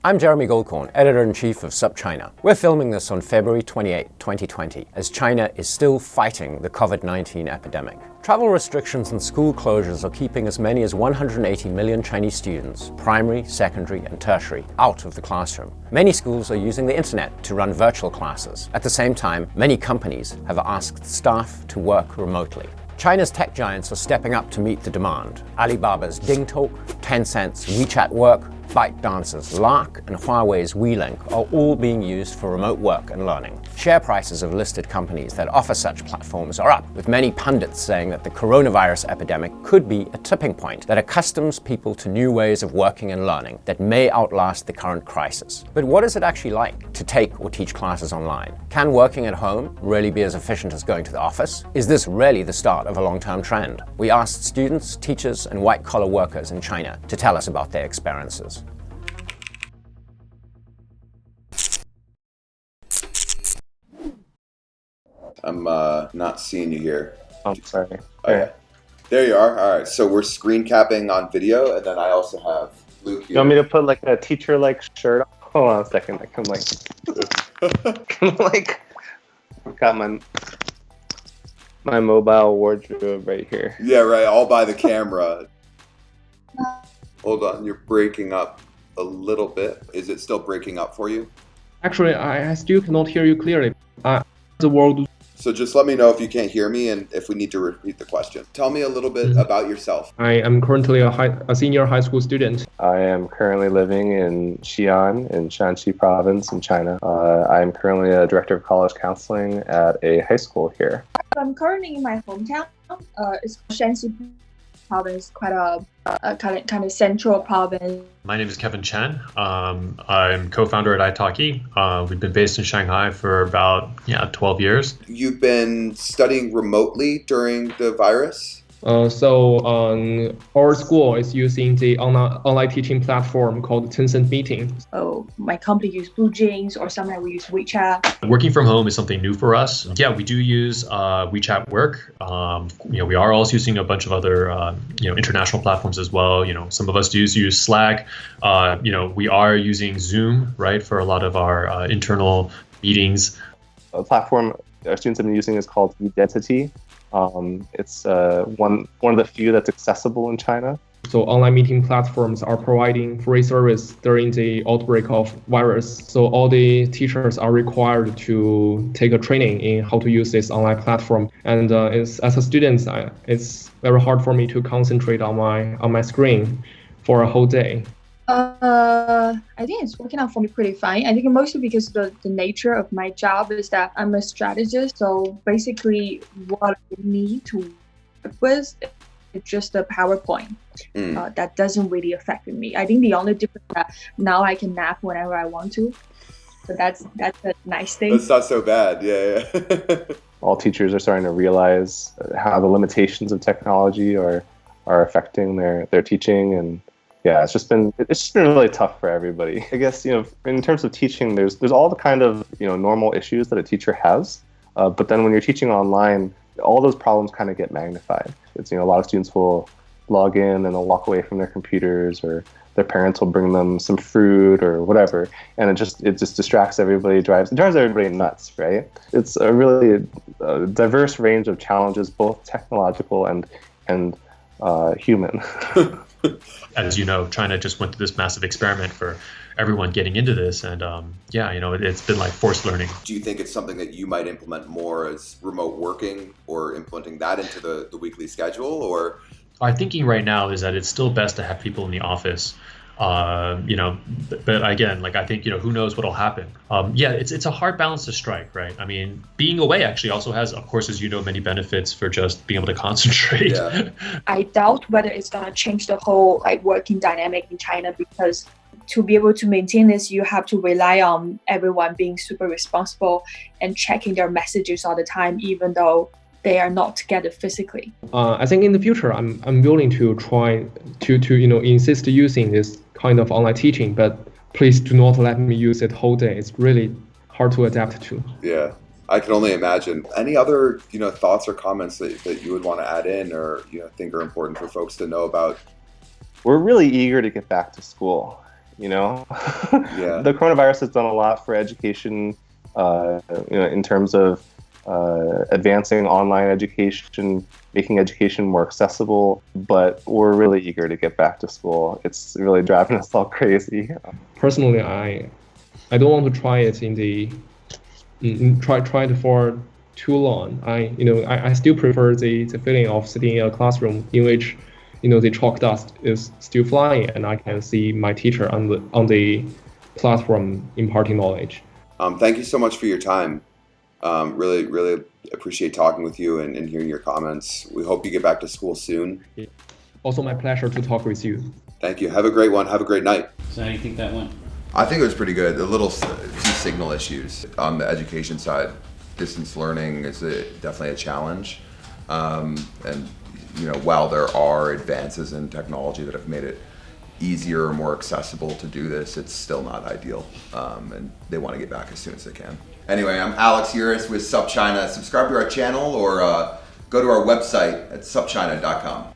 I'm Jeremy Goldkorn, Editor-in-Chief of SupChina. We're filming this on February 28, 2020, as China is still fighting the COVID-19 epidemic. Travel restrictions and school closures are keeping as many as 180 million Chinese students, primary, secondary, and tertiary, out of the classroom. Many schools are using the internet to run virtual classes. At the same time, many companies have asked staff to work remotely. China's tech giants are stepping up to meet the demand. Alibaba's DingTalk, Tencent's WeChat Work, ByteDance's Lark, and Huawei's WeLink are all being used for remote work and learning. Share prices of listed companies that offer such platforms are up, with many pundits saying that the coronavirus epidemic could be a tipping point that accustoms people to new ways of working and learning that may outlast the current crisis. But what is it actually like to take or teach classes online? Can working at home really be as efficient as going to the office? Is this really the start of a long-term trend? We asked students, teachers, and white-collar workers in China to tell us about their experiences. I'm not seeing you here. I'm sorry. Okay. There you are. All right. So we're screen capping on video, and then I also have Luke here. You want me to put like a teacher-like shirt on? Hold on a second. I can got my mobile wardrobe right here. Yeah, right. All by the camera. Hold on. You're breaking up a little bit. Is it still breaking up for you? Actually, I still cannot hear you clearly. The world. So just let me know if you can't hear me and if we need to repeat the question. Tell me a little bit about yourself. I am currently a senior high school student. I am currently living in Xi'an in Shanxi province in China. I am currently a director of college counseling at a high school here. I'm currently in my hometown. It's Shanxi province, quite a kind of central province. My name is Kevin Chen. I'm co-founder at italki. We've been based in Shanghai for about 12 years. You've been studying remotely during the virus? Our school is using the online teaching platform called Tencent Meeting. So my company uses Blue Jeans, or sometimes we use WeChat. Working from home is something new for us. Yeah, we do use WeChat Work. We are also using a bunch of other international platforms as well. Some of us use Slack. We are using Zoom, right, for a lot of our internal meetings. The platform our students have been using is called Identity. It's one of the few that's accessible in China. So online meeting platforms are providing free service during the outbreak of virus. So all the teachers are required to take a training in how to use this online platform. And as a student, it's very hard for me to concentrate on my screen for a whole day. I think it's working out for me pretty fine. I think mostly because the nature of my job is that I'm a strategist. So basically what I need to work with is just a PowerPoint. That doesn't really affect me. I think the only difference is that now I can nap whenever I want to. So that's a nice thing. That's not so bad. Yeah. All teachers are starting to realize how the limitations of technology are affecting their teaching, and yeah, it's just been really tough for everybody. I guess, in terms of teaching, there's all the kind of, normal issues that a teacher has. But then when you're teaching online, all those problems kind of get magnified. It's, a lot of students will log in and they'll walk away from their computers, or their parents will bring them some fruit or whatever. And it just distracts everybody, drives everybody nuts, right? It's a really diverse range of challenges, both technological and human. As you know, China just went through this massive experiment for everyone getting into this, and it's been like forced learning. Do you think it's something that you might implement more as remote working, or implementing that into the weekly schedule? Or our thinking right now is that it's still best to have people in the office. But again, I think, who knows what'll happen. It's a hard balance to strike, right? I mean, being away actually also has, of course, as you know, many benefits for just being able to concentrate. Yeah. I doubt whether it's going to change the whole working dynamic in China, because to be able to maintain this, you have to rely on everyone being super responsible and checking their messages all the time, even though they are not together physically. I think in the future, I'm willing to try to insist using this kind of online teaching, but please do not let me use it whole day. It's really hard to adapt to. Yeah, I can only imagine. Any other thoughts or comments that you would want to add in, or think are important for folks to know about? We're really eager to get back to school. you know? Yeah. The coronavirus has done a lot for education, in terms of advancing online education, making education more accessible, but we're really eager to get back to school. It's really driving us all crazy. Personally, I don't want to try it try it for too long. I still prefer the feeling of sitting in a classroom in which the chalk dust is still flying and I can see my teacher on the platform imparting knowledge. Thank you so much for your time. Really, really appreciate talking with you and hearing your comments. We hope you get back to school soon. Also, my pleasure to talk with you. Thank you. Have a great one. Have a great night. So how do you think that went? I think it was pretty good. A few signal issues on the education side. Distance learning is definitely a challenge. And while there are advances in technology that have made it easier or more accessible to do this, it's still not ideal. And they want to get back as soon as they can. Anyway, I'm Alex Urist with SupChina. Subscribe to our channel or go to our website at supchina.com.